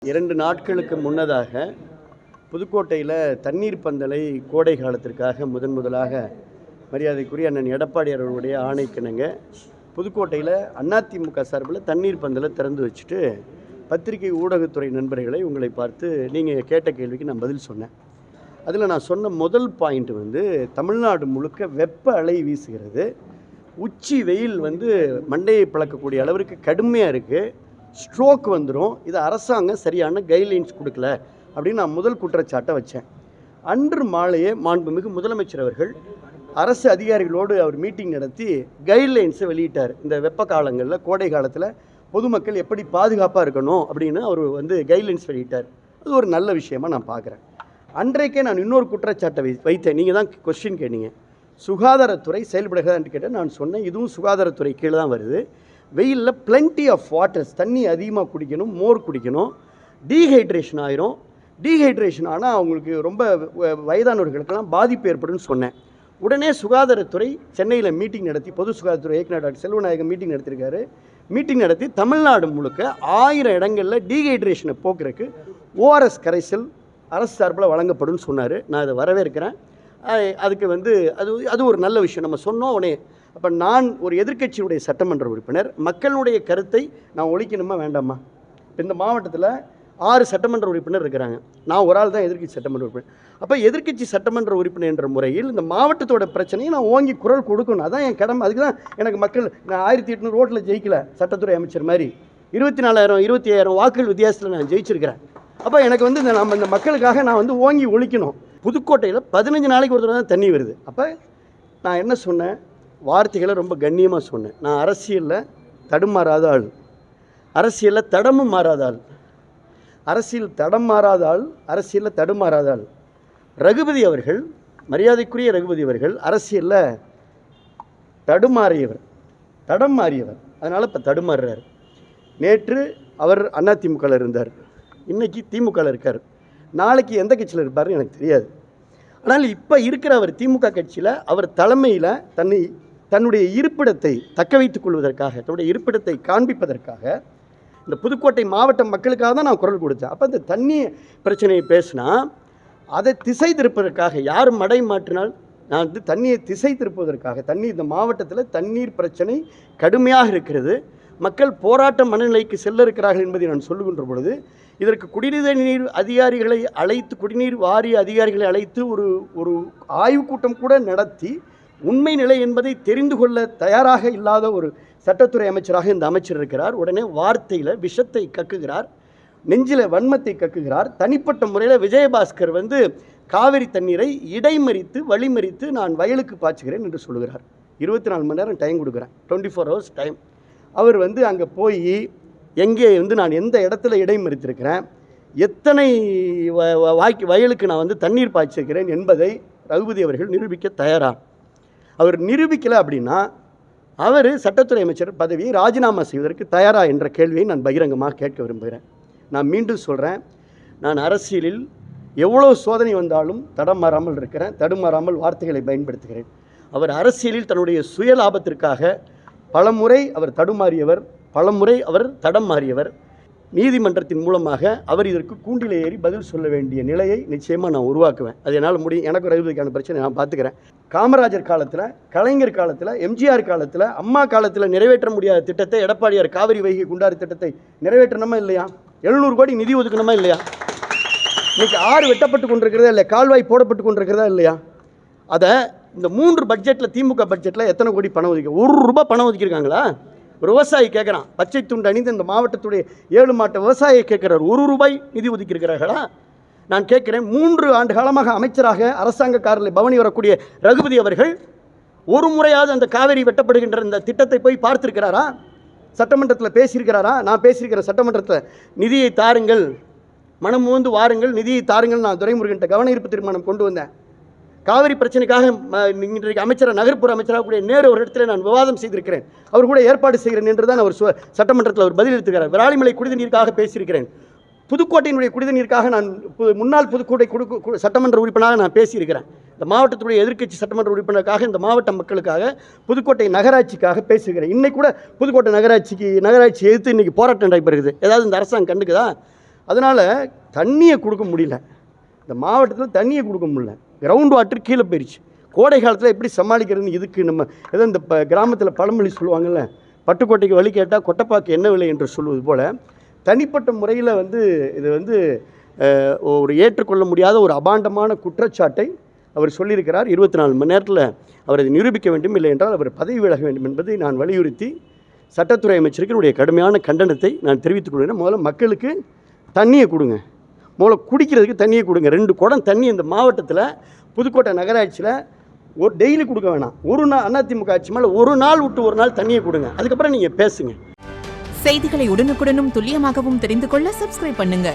2 நாட்களுக்கு முன்னதாக புதுக்கோட்டையில் தண்ணீர் பந்தலை கோடை காலத்திற்காக முதலாக மரியாதைக்குரிய அண்ணன் எடப்பாடியார் அவர்களுடைய ஆணைக்கிணங்க புதுக்கோட்டையில் அதிமுக சார்பில் தண்ணீர் பந்தலை திறந்து வச்சுட்டு பத்திரிகை ஊடகத்துறை நண்பர்களை உங்களை பார்த்து நீங்கள் கேட்ட கேள்விக்கு நான் பதில் சொன்னேன். அதில் நான் சொன்ன முதல் பாயிண்ட் தமிழ்நாடு முழுக்க வெப்ப அலை வீசுகிறது, உச்சி வெயில் மண்டையை பிளக்கக்கூடிய அளவிற்கு கடுமையாக இருக்குது, ஸ்ட்ரோக் வந்துடும், இது அரசாங்கம் சரியான கைட்லைன்ஸ் கொடுக்கல அப்படின்னு நான் முதல் குற்றச்சாட்டை வச்சேன். அன்று மாலையே மாண்புமிகு முதலமைச்சர் அவர்கள் அரசு அதிகாரிகளோடு அவர் மீட்டிங் நடத்தி கைட்லைன்ஸை வெளியிட்டார். இந்த வெப்ப காலங்களில் கோடை காலத்தில் பொதுமக்கள் எப்படி பாதுகாப்பாக இருக்கணும் அப்படின்னு அவர் கைட்லைன்ஸ் வெளியிட்டார். அது ஒரு நல்ல விஷயமாக நான் பார்க்குறேன். அன்றைக்கே நான் இன்னொரு குற்றச்சாட்டை வைத்தேன். நீங்கள் தான் கொஸ்டின் கேட்டீங்க, சுகாதாரத்துறை செயல்படுகிறதான்னு கேட்டேன். நான் சொன்னேன் இதுவும் சுகாதாரத்துறை கீழே தான் வருது. வெயிலில் பிளென்டி ஆஃப் வாட்டர்ஸ், தண்ணி அதிகமாக குடிக்கணும், மோர் குடிக்கணும். டீஹைட்ரேஷன் ஆயிரும். டீஹைட்ரேஷன் ஆனால் அவங்களுக்கு ரொம்ப வயதானவர்களுக்கெல்லாம் பாதிப்பு ஏற்படும்னு சொன்னேன். உடனே சுகாதாரத்துறை சென்னையில் மீட்டிங் நடத்தி, பொது சுகாதாரத்துறை இயக்குனர் டாக்டர் செல்வநாயகம் மீட்டிங் நடத்தியிருக்காரு. மீட்டிங் நடத்தி தமிழ்நாடு முழுக்க 1000 இடங்களில் டீஹைட்ரேஷனை போக்குறதுக்கு ஓஆர்எஸ் கரைசல் அரசு சார்பில் வழங்கப்படும் சொன்னார். நான் அதை வரவேற்கிறேன். அதுக்கு அது ஒரு நல்ல விஷயம். நம்ம சொன்னோம் உடனே. அப்போ நான் ஒரு எதிர்க்கட்சியுடைய சட்டமன்ற உறுப்பினர், மக்களுடைய கருத்தை நான் ஒழிக்கணுமா வேண்டாமா? இப்போ இந்த மாவட்டத்தில் 6 சட்டமன்ற உறுப்பினர் இருக்கிறாங்க, நான் ஒரு ஆள் தான் எதிர்க்கட்சி சட்டமன்ற உறுப்பினர். அப்போ எதிர்க்கட்சி சட்டமன்ற உறுப்பினர் என்ற முறையில் இந்த மாவட்டத்தோட பிரச்சனையை நான் ஓங்கி குரல் கொடுக்கணும். அதான் என் கடமை. அதுக்கு தான் எனக்கு மக்கள், நான் 1800 ஓட்டில் ஜெயிக்கல, சட்டத்துறை அமைச்சர் மாதிரி 24,000 25,000 வாக்குகள் வித்தியாசத்தில் நான் ஜெயிச்சிருக்கிறேன். அப்போ எனக்கு நம்ம இந்த மக்களுக்காக நான் ஓங்கி ஒழிக்கணும். புதுக்கோட்டையில் 15 நாளைக்கு ஒரு தடவை தான் தண்ணி வருது. அப்போ நான் என்ன சொன்னேன், வார்த்தைகளை ரொம்ப கண்ணியமாக சொன்னேன். நான் அரசியலில் தடுமாறாத ஆள், அரசியலில் தடமும் மாறாத ஆள், அரசியல் தடம் மாறாத ஆள், அரசியலில் தடுமாறாத ஆள். ரகுபதி அவர்கள், மரியாதைக்குரிய ரகுபதி அவர்கள் அரசியலில் தடுமாறியவர், தடம் மாறியவர். அதனால் இப்போ தடுமாறுறார். நேற்று அவர் அதிமுகவில் இருந்தார், இன்றைக்கி திமுகவில் இருக்கார். நாளைக்கு எந்த கட்சியில் இருப்பார்னு எனக்கு தெரியாது. ஆனால் இப்போ இருக்கிற அவர் திமுக கட்சியில் அவர் தலைமையில் தன்னுடைய இருப்பிடத்தை தக்க வைத்துக் கொள்வதற்காக, தன்னுடைய இருப்பிடத்தை காண்பிப்பதற்காக இந்த புதுக்கோட்டை மாவட்ட மக்களுக்காக தான் நான் குரல் கொடுத்தேன். அப்போ இந்த தண்ணி பிரச்சனையை பேசினா அதை திசை திருப்பதற்காக, யார் மடை மாற்றினால் நான் தண்ணியை திசை திருப்புவதற்காக, இந்த மாவட்டத்தில் தண்ணீர் பிரச்சனை கடுமையாக இருக்கிறது, மக்கள் போராட்ட மனநிலைக்கு செல்ல இருக்கிறார்கள் என்பதை நான் சொல்லுகின்ற பொழுது, இதற்கு குடிநீர் அதிகாரிகளை அழைத்து, குடிநீர் வாரிய அதிகாரிகளை அழைத்து ஒரு ஆய்வுக் கூட்டம் கூட நடத்தி உண்மை நிலை என்பதை தெரிந்து கொள்ள தயாராக இல்லாத ஒரு சட்டத்துறை அமைச்சராக இந்த அமைச்சர் இருக்கிறார். உடனே வார்த்தையில் விஷத்தை கக்குகிறார், நெஞ்சில் வன்மத்தை கக்குகிறார். தனிப்பட்ட முறையில் விஜயபாஸ்கர் காவிரி தண்ணீரை இடைமறித்து வழிமறித்து நான் வயலுக்கு பாய்ச்சுகிறேன் என்று சொல்கிறார். 24 மணி நேரம் டைம் கொடுக்குறேன், 24 hours டைம். அவர் அங்கே போய் எங்கே நான் எந்த இடத்துல இடைமறித்திருக்கிறேன், எத்தனை வயலுக்கு நான் தண்ணீர் பாய்ச்சிருக்கிறேன் என்பதை ரகுபதி அவர்கள் நிரூபிக்க தயாரா? அவர் நிரூபிக்கலை அப்படின்னா அவர் சட்டத்துறை அமைச்சர் பதவியை ராஜினாமா செய்வதற்கு தயாரா என்ற கேள்வியை நான் பகிரங்கமாக கேட்க விரும்புகிறேன். நான் மீண்டும் சொல்கிறேன், நான் அரசியலில் எவ்வளோ சோதனை வந்தாலும் தடமாறாமல் இருக்கிறேன், தடுமாறாமல் வார்த்தைகளை பயன்படுத்துகிறேன். அவர் அரசியலில் தன்னுடைய சுய லாபத்திற்காக பலமுறை அவர் தடுமாறியவர், பலமுறை அவர் தடம் மாறியவர். நீதிமன்றத்தின் மூலமாக அவர் இதற்கு கூண்டில் ஏறி பதில் சொல்ல வேண்டிய நிலையை நிச்சயமாக நான் உருவாக்குவேன். அது என்னால் முடியும். எனக்கு ரகுபதிக்கான பிரச்சனை நான் பார்த்துக்கிறேன். காமராஜர் காலத்தில், கலைஞர் காலத்தில், எம்ஜிஆர் காலத்தில், அம்மா காலத்தில் நிறைவேற்ற முடியாத திட்டத்தை எடப்பாடியார் காவிரி வைகை குண்டாறு திட்டத்தை நிறைவேற்றணுமா இல்லையா? 700 கோடி நிதி ஒதுக்கணுமா இல்லையா? இன்றைக்கி 6 வெட்டப்பட்டு கொண்டிருக்கிறதா இல்லையா? கால்வாய் போடப்பட்டு கொண்டிருக்கிறதா இல்லையா? அதை இந்த 3 பட்ஜெட்டில், திமுக பட்ஜெட்டில் எத்தனை கோடி பணம் ஒதுக்கி, ₹1 பணம் ஒதுக்கியிருக்காங்களா? ஒரு விவசாயி கேட்குறான், பச்சை துண்டு அணிந்து இந்த மாவட்டத்துடைய 7 மாவட்ட விவசாயியை கேட்குறார், ₹1 நிதி ஒதுக்கியிருக்கிறார்களா? நான் கேட்குறேன், 3 ஆண்டு காலமாக அமைச்சராக அரசாங்க காரில் பவனி வரக்கூடிய ரகுபதி அவர்கள் ஒரு முறையாவது அந்த காவிரி வெட்டப்படுகின்ற இந்த திட்டத்தை போய் பார்த்துருக்கிறாரா? சட்டமன்றத்தில் பேசியிருக்கிறாரா? நான் பேசியிருக்கிற சட்டமன்றத்தில் நிதியை தாருங்கள், மனம் வந்து வாருங்கள், நிதியை தாருங்கள், நான் துரைமுருகன்ட்ட கவன ஈர்ப்பு தீர்மானம் கொண்டு வந்தேன். காவிரி பிரச்சனைக்காக இன்றைக்கு அமைச்சர், நகர்ப்புற அமைச்சராக கூடிய நேரு ஒரு இடத்துல நான் விவாதம் செய்திருக்கிறேன், அவர் கூட ஏற்பாடு செய்கிறேன் என்று தான் அவர் சட்டமன்றத்தில் அவர் பதிலளித்துக்கிறார். விராலிமலை குடிநீருக்காக பேசியிருக்கிறேன், புதுக்கோட்டையினுடைய குடிநீருக்காக நான் முன்னாள் புதுக்கோட்டை சட்டமன்ற உறுப்பினராக நான் பேசியிருக்கிறேன். இந்த மாவட்டத்துடைய எதிர்க்கட்சி சட்டமன்ற உறுப்பினருக்காக, இந்த மாவட்ட மக்களுக்காக, புதுக்கோட்டை நகராட்சிக்காக பேசுகிறேன். இன்னைக்கு கூட புதுக்கோட்டை நகராட்சி எதிர்த்து இன்றைக்கி போராட்டம் நடைபெறுகிறது. ஏதாவது இந்த அரசாங்கம் கண்டுக்குதா? அதனால் தண்ணியை கொடுக்க முடியல, இந்த மாவட்டத்தில் தண்ணியை கொடுக்க முடியல. கிரவுண்ட் வாட்டர் கீழே போயிடுச்சு. கோடை காலத்தில் எப்படி சமாளிக்கிறதுன்னு இதுக்கு நம்ம ஏதோ இந்த கிராமத்தில் பழமொழி சொல்லுவாங்கள்ல, பட்டுக்கோட்டைக்கு வழி கேட்டால் கொட்டைப்பாக்கு என்ன விலை என்று சொல்வது போல் தனிப்பட்ட முறையில் இது ஒரு ஏற்றுக்கொள்ள முடியாத ஒரு அபாண்டமான குற்றச்சாட்டை அவர் சொல்லியிருக்கிறார். 24 மணி நேரத்தில் அவர் அதை நிரூபிக்க வேண்டும், இல்லை என்றால் அவர் பதவி விலக வேண்டும் என்பதை நான் வலியுறுத்தி சட்டத்துறை அமைச்சருக்கு என்னுடைய கடுமையான கண்டனத்தை நான் தெரிவித்துக் கொள்கிறேன். முதல்ல மக்களுக்கு தண்ணியை கொடுங்க, முதல்ல குடிக்கிறதுக்கு தண்ணியை கொடுங்க. 2 குடம் தண்ணி இந்த மாவட்டத்தில் புதுக்கோட்டை நகராட்சியில் ஒரு டெய்லி கொடுக்க வேணாம். ஒரு நாள் அதிமுக ஆட்சி மேலே ஒரு நாள் விட்டு ஒரு நாள் தண்ணியை கொடுங்க, அதுக்கப்புறம் நீங்கள் பேசுங்க. செய்திகளை உடனுக்குடனும் துல்லியமாகவும் தெரிந்து கொள்ள சப்ஸ்கிரைப் பண்ணுங்க.